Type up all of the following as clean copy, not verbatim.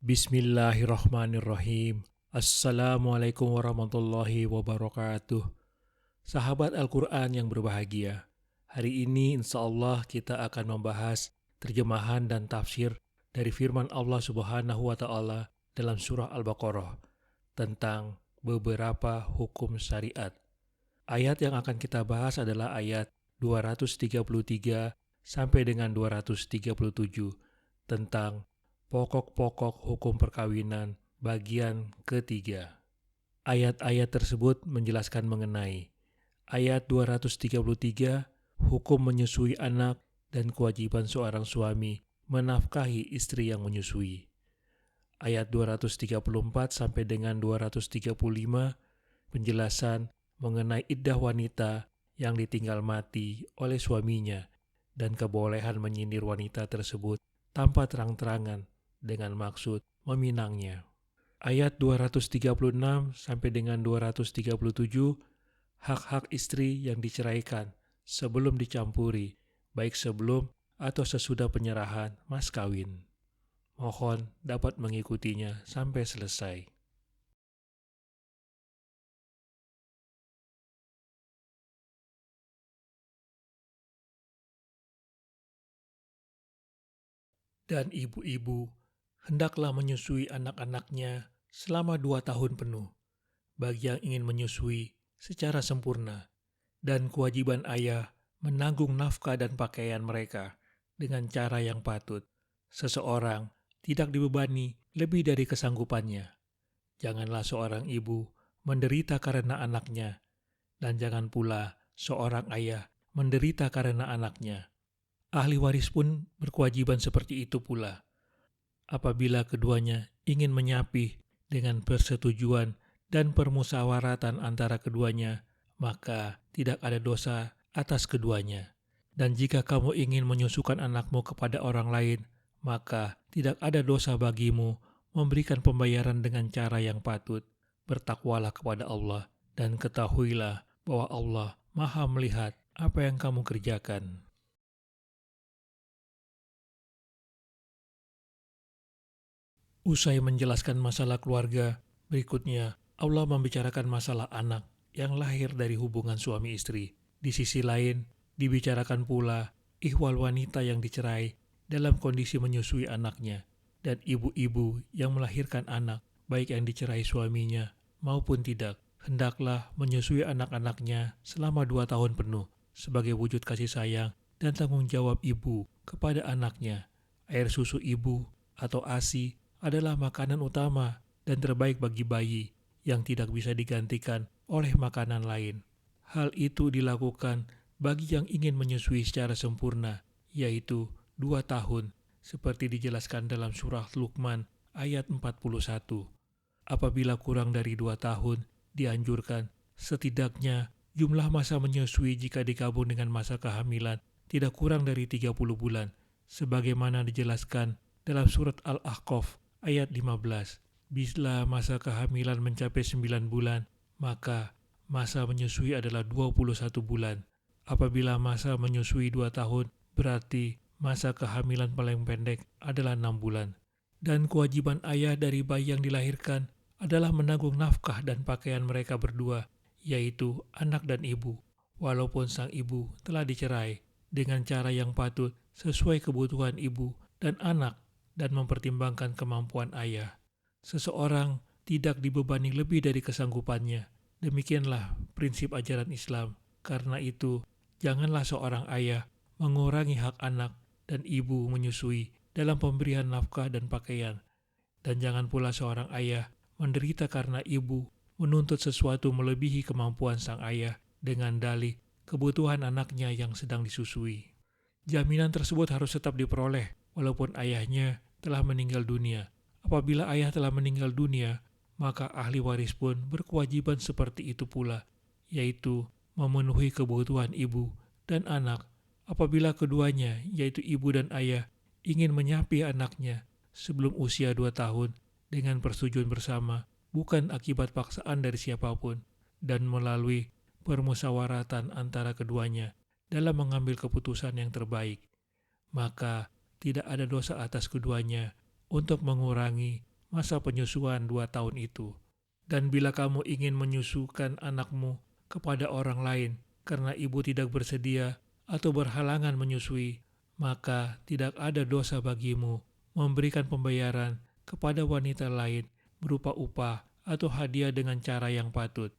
Bismillahirrahmanirrahim. Assalamualaikum warahmatullahi wabarakatuh. Sahabat Al-Quran yang berbahagia, hari ini insya Allah kita akan membahas terjemahan dan tafsir dari firman Allah Subhanahu wa Ta'ala dalam Surah Al-Baqarah tentang beberapa hukum syariat. Ayat yang akan kita bahas adalah ayat 233 sampai dengan 237 tentang pokok-pokok hukum perkawinan bagian ketiga. Ayat-ayat tersebut menjelaskan mengenai ayat 233, hukum menyusui anak dan kewajiban seorang suami menafkahi istri yang menyusui. Ayat 234 sampai dengan 235, penjelasan mengenai iddah wanita yang ditinggal mati oleh suaminya dan kebolehan menyindir wanita tersebut tanpa terang-terangan dengan maksud meminangnya. Ayat 236 sampai dengan 237, hak-hak istri yang diceraikan sebelum dicampuri, baik sebelum atau sesudah penyerahan mas kawin. Mohon dapat mengikutinya sampai selesai. Dan ibu-ibu hendaklah menyusui anak-anaknya selama 2 tahun penuh, bagi yang ingin menyusui secara sempurna, dan kewajiban ayah menanggung nafkah dan pakaian mereka dengan cara yang patut. Seseorang tidak dibebani lebih dari kesanggupannya. Janganlah seorang ibu menderita karena anaknya, dan jangan pula seorang ayah menderita karena anaknya. Ahli waris pun berkewajiban seperti itu pula. Apabila keduanya ingin menyapih dengan persetujuan dan permusawaratan antara keduanya, maka tidak ada dosa atas keduanya. Dan jika kamu ingin menyusukan anakmu kepada orang lain, maka tidak ada dosa bagimu memberikan pembayaran dengan cara yang patut. Bertakwalah kepada Allah dan ketahuilah bahwa Allah Maha melihat apa yang kamu kerjakan. Usai menjelaskan masalah keluarga, berikutnya Allah membicarakan masalah anak yang lahir dari hubungan suami istri. Di sisi lain, dibicarakan pula ihwal wanita yang dicerai dalam kondisi menyusui anaknya, dan ibu-ibu yang melahirkan anak, baik yang dicerai suaminya maupun tidak, hendaklah menyusui anak-anaknya selama 2 tahun penuh sebagai wujud kasih sayang dan tanggung jawab ibu kepada anaknya. Air susu ibu atau ASI adalah makanan utama dan terbaik bagi bayi yang tidak bisa digantikan oleh makanan lain. Hal itu dilakukan bagi yang ingin menyusui secara sempurna, yaitu 2 tahun, seperti dijelaskan dalam surah Luqman ayat 41. Apabila kurang dari 2 tahun, dianjurkan setidaknya jumlah masa menyusui jika digabung dengan masa kehamilan tidak kurang dari 30 bulan, sebagaimana dijelaskan dalam surat Al-Ahqaf ayat 15. Bila masa kehamilan mencapai 9 bulan, maka masa menyusui adalah 21 bulan. Apabila masa menyusui 2 tahun, berarti masa kehamilan paling pendek adalah 6 bulan. Dan kewajiban ayah dari bayi yang dilahirkan adalah menanggung nafkah dan pakaian mereka berdua, yaitu anak dan ibu, walaupun sang ibu telah dicerai, dengan cara yang patut sesuai kebutuhan ibu dan anak dan mempertimbangkan kemampuan ayah. Seseorang tidak dibebani lebih dari kesanggupannya. Demikianlah prinsip ajaran Islam. Karena itu, janganlah seorang ayah mengurangi hak anak dan ibu menyusui dalam pemberian nafkah dan pakaian. Dan jangan pula seorang ayah menderita karena ibu menuntut sesuatu melebihi kemampuan sang ayah dengan dalih kebutuhan anaknya yang sedang disusui. Jaminan tersebut harus tetap diperoleh walaupun ayahnya telah meninggal dunia. Apabila ayah telah meninggal dunia, maka ahli waris pun berkewajiban seperti itu pula, yaitu memenuhi kebutuhan ibu dan anak apabila keduanya, yaitu ibu dan ayah, ingin menyapi anaknya sebelum usia 2 tahun dengan persetujuan bersama, bukan akibat paksaan dari siapapun, dan melalui permusawaratan antara keduanya dalam mengambil keputusan yang terbaik. Maka tidak ada dosa atas keduanya untuk mengurangi masa penyusuan 2 tahun itu. Dan bila kamu ingin menyusukan anakmu kepada orang lain karena ibu tidak bersedia atau berhalangan menyusui, maka tidak ada dosa bagimu memberikan pembayaran kepada wanita lain berupa upah atau hadiah dengan cara yang patut.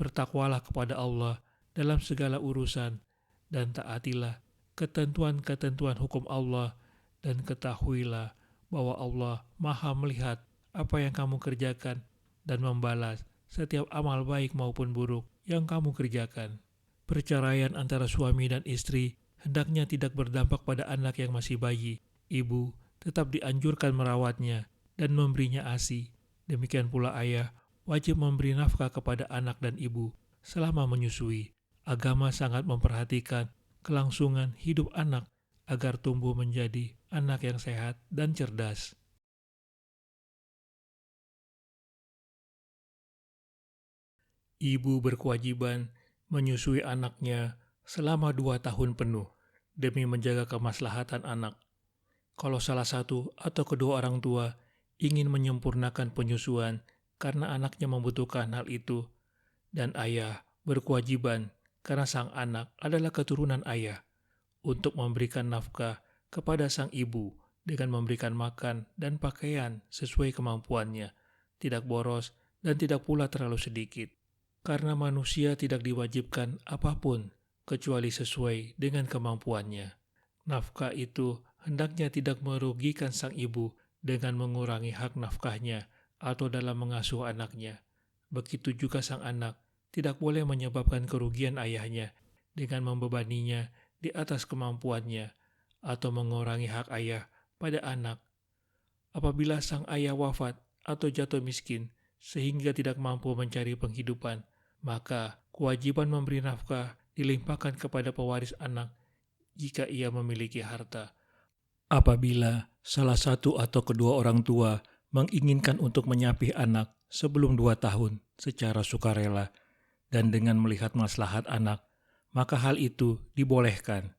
Bertakwalah kepada Allah dalam segala urusan dan taatilah ketentuan-ketentuan hukum Allah, dan ketahuilah bahwa Allah Maha melihat apa yang kamu kerjakan dan membalas setiap amal baik maupun buruk yang kamu kerjakan. Perceraian antara suami dan istri hendaknya tidak berdampak pada anak yang masih bayi. Ibu tetap dianjurkan merawatnya dan memberinya ASI. Demikian pula ayah wajib memberi nafkah kepada anak dan ibu selama menyusui. Agama sangat memperhatikan kelangsungan hidup anak agar tumbuh menjadi anak yang sehat dan cerdas. Ibu berkewajiban menyusui anaknya selama 2 tahun penuh demi menjaga kemaslahatan anak. Kalau salah satu atau kedua orang tua ingin menyempurnakan penyusuan karena anaknya membutuhkan hal itu, dan ayah berkewajiban karena sang anak adalah keturunan ayah untuk memberikan nafkah kepada sang ibu dengan memberikan makan dan pakaian sesuai kemampuannya, tidak boros dan tidak pula terlalu sedikit. Karena manusia tidak diwajibkan apapun kecuali sesuai dengan kemampuannya. Nafkah itu hendaknya tidak merugikan sang ibu dengan mengurangi hak nafkahnya atau dalam mengasuh anaknya. Begitu juga sang anak tidak boleh menyebabkan kerugian ayahnya dengan membebaninya di atas kemampuannya atau mengurangi hak ayah pada anak. Apabila sang ayah wafat atau jatuh miskin sehingga tidak mampu mencari penghidupan, maka kewajiban memberi nafkah dilimpahkan kepada pewaris anak jika ia memiliki harta. Apabila salah satu atau kedua orang tua menginginkan untuk menyapih anak sebelum 2 tahun secara sukarela dan dengan melihat maslahat anak, maka hal itu dibolehkan.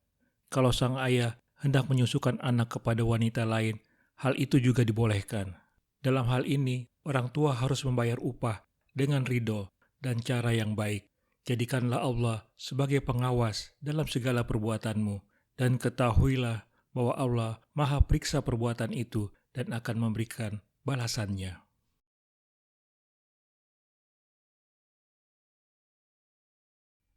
Kalau sang ayah hendak menyusukan anak kepada wanita lain, hal itu juga dibolehkan. Dalam hal ini, orang tua harus membayar upah dengan ridho dan cara yang baik. Jadikanlah Allah sebagai pengawas dalam segala perbuatanmu, dan ketahuilah bahwa Allah Maha periksa perbuatan itu dan akan memberikan balasannya.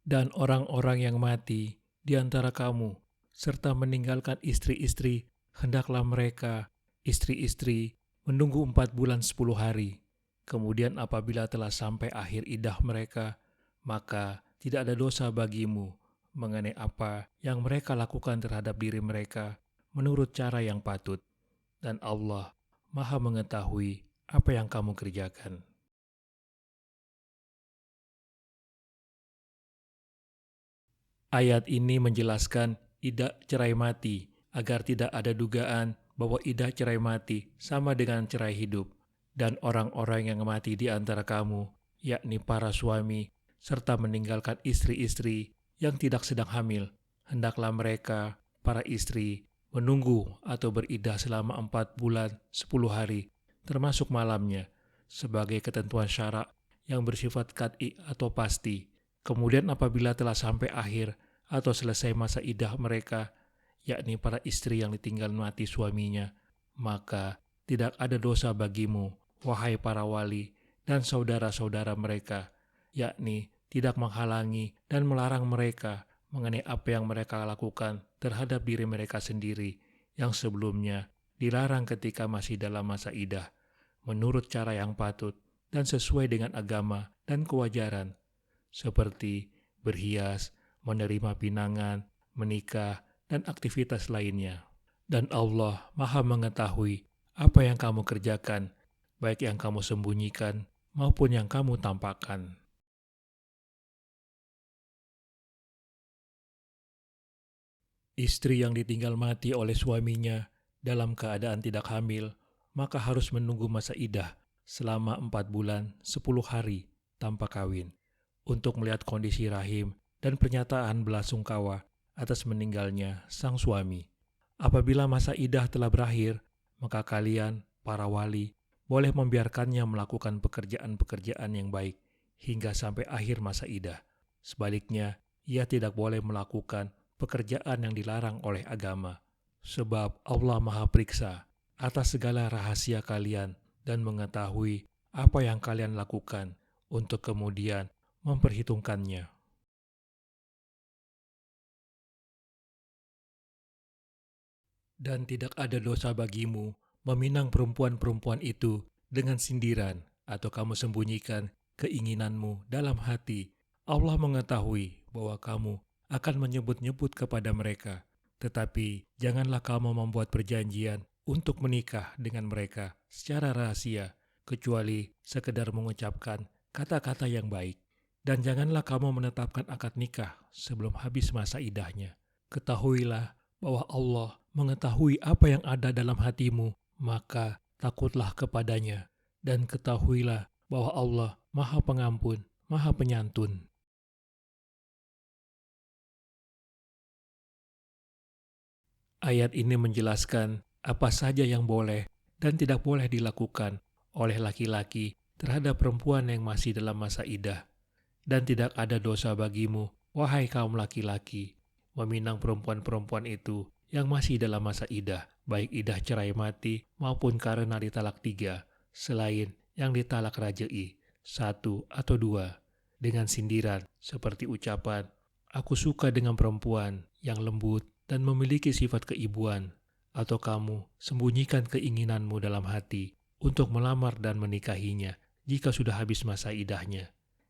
Dan orang-orang yang mati di antara kamu, serta meninggalkan istri-istri, hendaklah mereka, istri-istri, menunggu 4 bulan 10 hari. Kemudian apabila telah sampai akhir iddah mereka, maka tidak ada dosa bagimu mengenai apa yang mereka lakukan terhadap diri mereka menurut cara yang patut. Dan Allah Maha mengetahui apa yang kamu kerjakan. Ayat ini menjelaskan iddah cerai mati agar tidak ada dugaan bahwa iddah cerai mati sama dengan cerai hidup. Dan orang-orang yang mati di antara kamu, yakni para suami, serta meninggalkan istri-istri yang tidak sedang hamil, hendaklah mereka, para istri, menunggu atau beriddah selama 4 bulan 10 hari, termasuk malamnya, sebagai ketentuan syarak yang bersifat qat'i atau pasti. Kemudian apabila telah sampai akhir atau selesai masa iddah mereka, yakni para istri yang ditinggal mati suaminya, maka tidak ada dosa bagimu, wahai para wali dan saudara-saudara mereka, yakni tidak menghalangi dan melarang mereka mengenai apa yang mereka lakukan terhadap diri mereka sendiri yang sebelumnya dilarang ketika masih dalam masa iddah, menurut cara yang patut dan sesuai dengan agama dan kewajaran, seperti berhias, menerima pinangan, menikah, dan aktivitas lainnya. Dan Allah Maha mengetahui apa yang kamu kerjakan, baik yang kamu sembunyikan maupun yang kamu tampakkan. Istri yang ditinggal mati oleh suaminya dalam keadaan tidak hamil, maka harus menunggu masa iddah selama 4 bulan 10 hari tanpa kawin untuk melihat kondisi rahim dan pernyataan belasungkawa atas meninggalnya sang suami. Apabila masa iddah telah berakhir, maka kalian, para wali, boleh membiarkannya melakukan pekerjaan-pekerjaan yang baik hingga sampai akhir masa idah. Sebaliknya, ia tidak boleh melakukan pekerjaan yang dilarang oleh agama. Sebab Allah Maha Periksa atas segala rahasia kalian dan mengetahui apa yang kalian lakukan untuk kemudian memperhitungkannya. Dan tidak ada dosa bagimu meminang perempuan-perempuan itu dengan sindiran atau kamu sembunyikan keinginanmu dalam hati. Allah mengetahui bahwa kamu akan menyebut-nyebut kepada mereka. Tetapi janganlah kamu membuat perjanjian untuk menikah dengan mereka secara rahasia, kecuali sekedar mengucapkan kata-kata yang baik. Dan janganlah kamu menetapkan akad nikah sebelum habis masa idahnya. Ketahuilah bahwa Allah mengetahui apa yang ada dalam hatimu, maka takutlah kepadanya, dan ketahuilah bahwa Allah Maha Pengampun, Maha Penyantun. Ayat ini menjelaskan apa saja yang boleh dan tidak boleh dilakukan oleh laki-laki terhadap perempuan yang masih dalam masa idah. Dan tidak ada dosa bagimu, wahai kaum laki-laki, meminang perempuan-perempuan itu yang masih dalam masa idah, baik idah cerai mati maupun karena ditalak 3, selain yang ditalak rajai, 1 atau 2, dengan sindiran seperti ucapan, aku suka dengan perempuan yang lembut dan memiliki sifat keibuan, atau kamu sembunyikan keinginanmu dalam hati untuk melamar dan menikahinya jika sudah habis masa idahnya.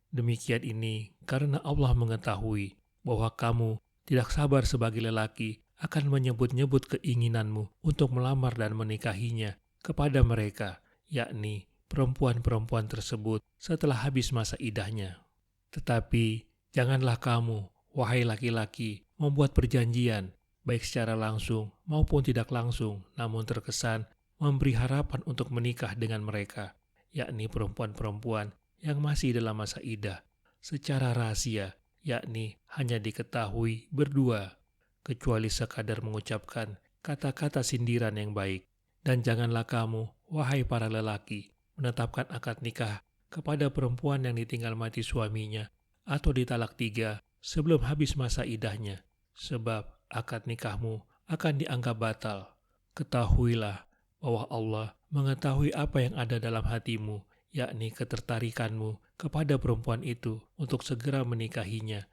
Demikian ini karena Allah mengetahui bahwa kamu tidak sabar sebagai lelaki akan menyebut-nyebut keinginanmu untuk melamar dan menikahinya kepada mereka, yakni perempuan-perempuan tersebut setelah habis masa idahnya. Tetapi janganlah kamu, wahai laki-laki, membuat perjanjian, baik secara langsung maupun tidak langsung, namun terkesan memberi harapan untuk menikah dengan mereka, yakni perempuan-perempuan yang masih dalam masa idah, secara rahasia, yakni hanya diketahui berdua, kecuali sekadar mengucapkan kata-kata sindiran yang baik. Dan janganlah kamu, wahai para lelaki, menetapkan akad nikah kepada perempuan yang ditinggal mati suaminya atau ditalak 3 sebelum habis masa idahnya, sebab akad nikahmu akan dianggap batal. Ketahuilah bahwa Allah mengetahui apa yang ada dalam hatimu, yakni ketertarikanmu kepada perempuan itu untuk segera menikahinya.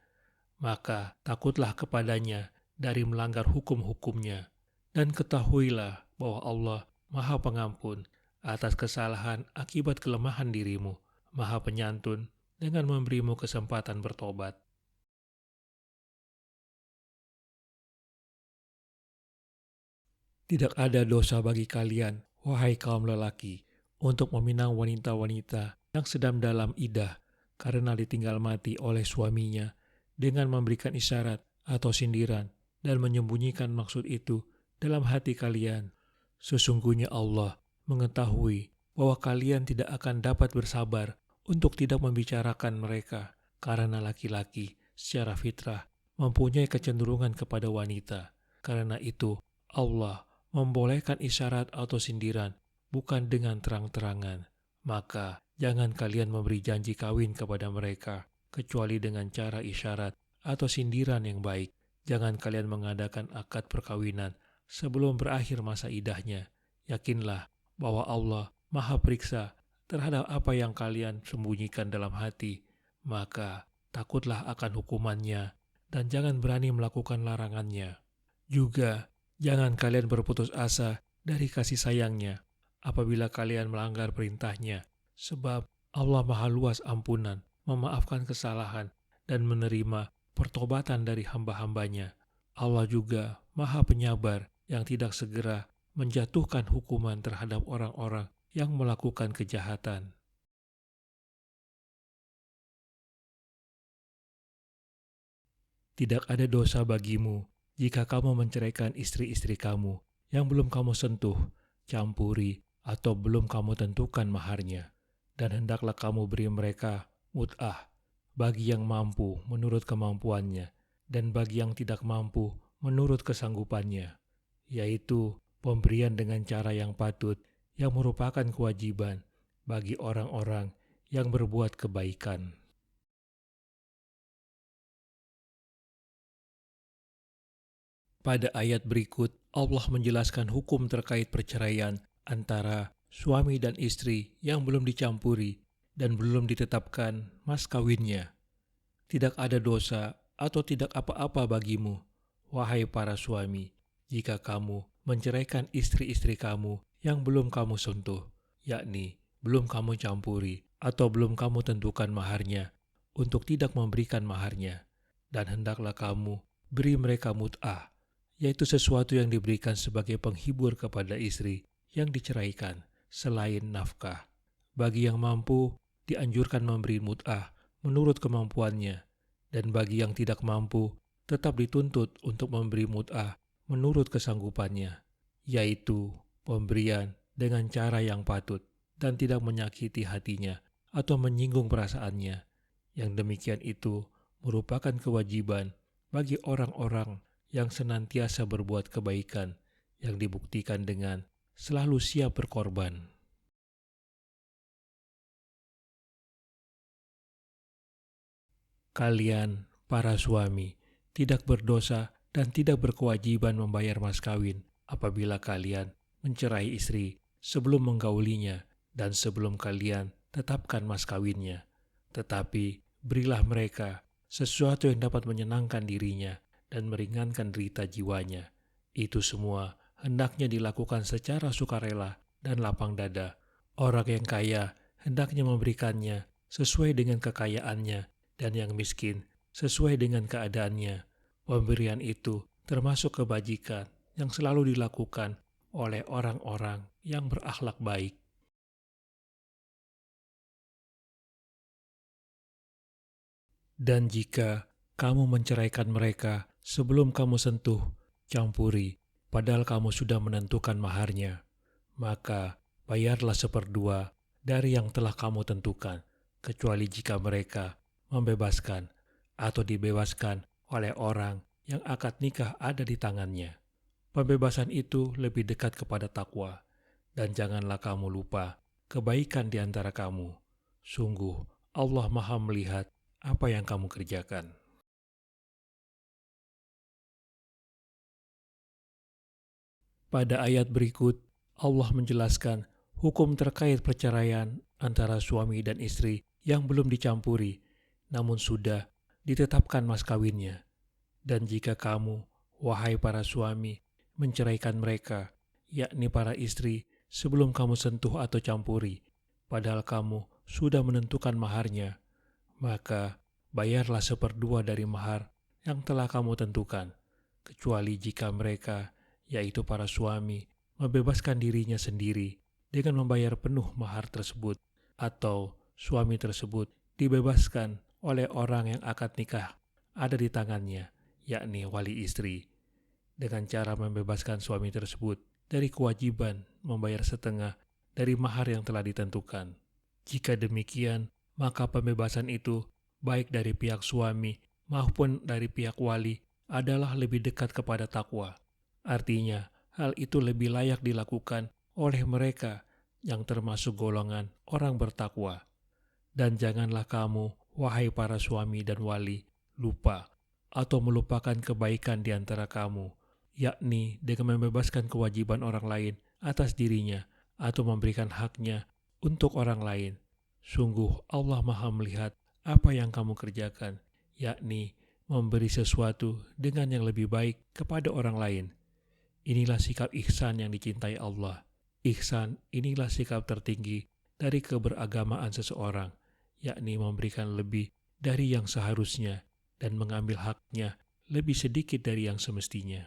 Maka takutlah kepadanya dari melanggar hukum-hukumnya. Dan ketahuilah bahwa Allah Maha Pengampun atas kesalahan akibat kelemahan dirimu, Maha Penyantun dengan memberimu kesempatan bertobat. Tidak ada dosa bagi kalian, wahai kaum lelaki, untuk meminang wanita-wanita yang sedang dalam idah karena ditinggal mati oleh suaminya dengan memberikan isyarat atau sindiran dan menyembunyikan maksud itu dalam hati kalian. Sesungguhnya Allah mengetahui bahwa kalian tidak akan dapat bersabar untuk tidak membicarakan mereka karena laki-laki secara fitrah mempunyai kecenderungan kepada wanita. Karena itu Allah membolehkan isyarat atau sindiran bukan dengan terang-terangan. Maka jangan kalian memberi janji kawin kepada mereka kecuali dengan cara isyarat atau sindiran yang baik. Jangan kalian mengadakan akad perkawinan sebelum berakhir masa idahnya. Yakinlah bahwa Allah Maha Periksa terhadap apa yang kalian sembunyikan dalam hati. Maka takutlah akan hukumannya dan jangan berani melakukan larangannya. Juga jangan kalian berputus asa dari kasih sayangnya apabila kalian melanggar perintahnya, sebab Allah Maha Luas ampunan, memaafkan kesalahan, dan menerima pertobatan dari hamba-hambanya. Allah juga Maha Penyabar yang tidak segera menjatuhkan hukuman terhadap orang-orang yang melakukan kejahatan. Tidak ada dosa bagimu jika kamu menceraikan istri-istri kamu yang belum kamu sentuh, campuri, atau belum kamu tentukan maharnya. Dan hendaklah kamu beri mereka mut'ah bagi yang mampu menurut kemampuannya dan bagi yang tidak mampu menurut kesanggupannya, yaitu pemberian dengan cara yang patut, yang merupakan kewajiban bagi orang-orang yang berbuat kebaikan. Pada ayat berikut, Allah menjelaskan hukum terkait perceraian antara suami dan istri yang belum dicampuri dan belum ditetapkan mas kawinnya. Tidak ada dosa atau tidak apa-apa bagimu, wahai para suami, jika kamu menceraikan istri-istri kamu yang belum kamu sentuh, yakni belum kamu campuri atau belum kamu tentukan maharnya, untuk tidak memberikan maharnya. Dan hendaklah kamu beri mereka mut'ah, yaitu sesuatu yang diberikan sebagai penghibur kepada istri yang diceraikan selain nafkah. Bagi yang mampu, dianjurkan memberi mut'ah menurut kemampuannya, dan bagi yang tidak mampu, tetap dituntut untuk memberi mut'ah menurut kesanggupannya, yaitu pemberian dengan cara yang patut dan tidak menyakiti hatinya atau menyinggung perasaannya. Yang demikian itu merupakan kewajiban bagi orang-orang yang senantiasa berbuat kebaikan, yang dibuktikan dengan selalu siap berkorban. Kalian, para suami, tidak berdosa dan tidak berkewajiban membayar mas kawin apabila kalian mencerai istri sebelum menggaulinya dan sebelum kalian tetapkan mas kawinnya. Tetapi berilah mereka sesuatu yang dapat menyenangkan dirinya dan meringankan derita jiwanya. Itu semua hendaknya dilakukan secara sukarela dan lapang dada. Orang yang kaya hendaknya memberikannya sesuai dengan kekayaannya, dan yang miskin sesuai dengan keadaannya. Pemberian itu termasuk kebajikan yang selalu dilakukan oleh orang-orang yang berakhlak baik. Dan jika kamu menceraikan mereka sebelum kamu sentuh, campuri, padahal kamu sudah menentukan maharnya, maka bayarlah 1/2 dari yang telah kamu tentukan, kecuali jika mereka membebaskan atau dibebaskan oleh orang yang akad nikah ada di tangannya. Pembebasan itu lebih dekat kepada takwa, dan janganlah kamu lupa kebaikan di antara kamu. Sungguh, Allah Maha melihat apa yang kamu kerjakan. Pada ayat berikut, Allah menjelaskan hukum terkait perceraian antara suami dan istri yang belum dicampuri, namun sudah ditetapkan mas kawinnya. Dan jika kamu, wahai para suami, menceraikan mereka, yakni para istri, sebelum kamu sentuh atau campuri, padahal kamu sudah menentukan maharnya, maka bayarlah 1/2 dari mahar yang telah kamu tentukan, kecuali jika mereka, yaitu para suami, membebaskan dirinya sendiri dengan membayar penuh mahar tersebut, atau suami tersebut dibebaskan oleh orang yang akad nikah ada di tangannya, yakni wali istri, dengan cara membebaskan suami tersebut dari kewajiban membayar setengah dari mahar yang telah ditentukan. Jika demikian, maka pembebasan itu, baik dari pihak suami maupun dari pihak wali, adalah lebih dekat kepada takwa. Artinya, hal itu lebih layak dilakukan oleh mereka yang termasuk golongan orang bertakwa. Dan janganlah kamu, wahai para suami dan wali, lupa atau melupakan kebaikan di antara kamu, yakni dengan membebaskan kewajiban orang lain atas dirinya atau memberikan haknya untuk orang lain. Sungguh Allah Maha melihat apa yang kamu kerjakan, yakni memberi sesuatu dengan yang lebih baik kepada orang lain. Inilah sikap ihsan yang dicintai Allah. Ihsan inilah sikap tertinggi dari keberagamaan seseorang, yakni memberikan lebih dari yang seharusnya dan mengambil haknya lebih sedikit dari yang semestinya.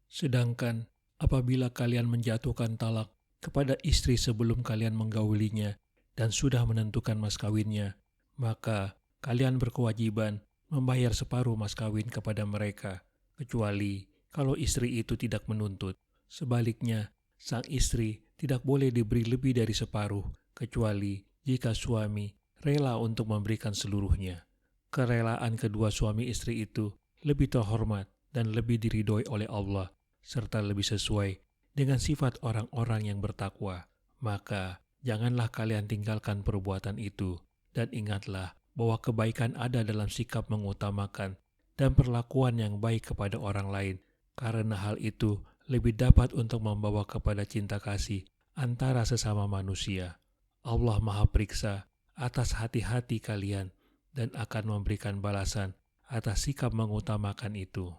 Sedangkan apabila kalian menjatuhkan talak kepada istri sebelum kalian menggaulinya dan sudah menentukan mas kawinnya, maka kalian berkewajiban membayar separuh mas kawin kepada mereka, kecuali kalau istri itu tidak menuntut. Sebaliknya, sang istri tidak boleh diberi lebih dari separuh, kecuali jika suami rela untuk memberikan seluruhnya. Kerelaan kedua suami istri itu lebih terhormat dan lebih diridhoi oleh Allah, serta lebih sesuai dengan sifat orang-orang yang bertakwa. Maka janganlah kalian tinggalkan perbuatan itu, dan ingatlah bahwa kebaikan ada dalam sikap mengutamakan dan perlakuan yang baik kepada orang lain, karena hal itu lebih dapat untuk membawa kepada cinta kasih antara sesama manusia. Allah Maha Periksa atas hati-hati kalian dan akan memberikan balasan atas sikap mengutamakan itu.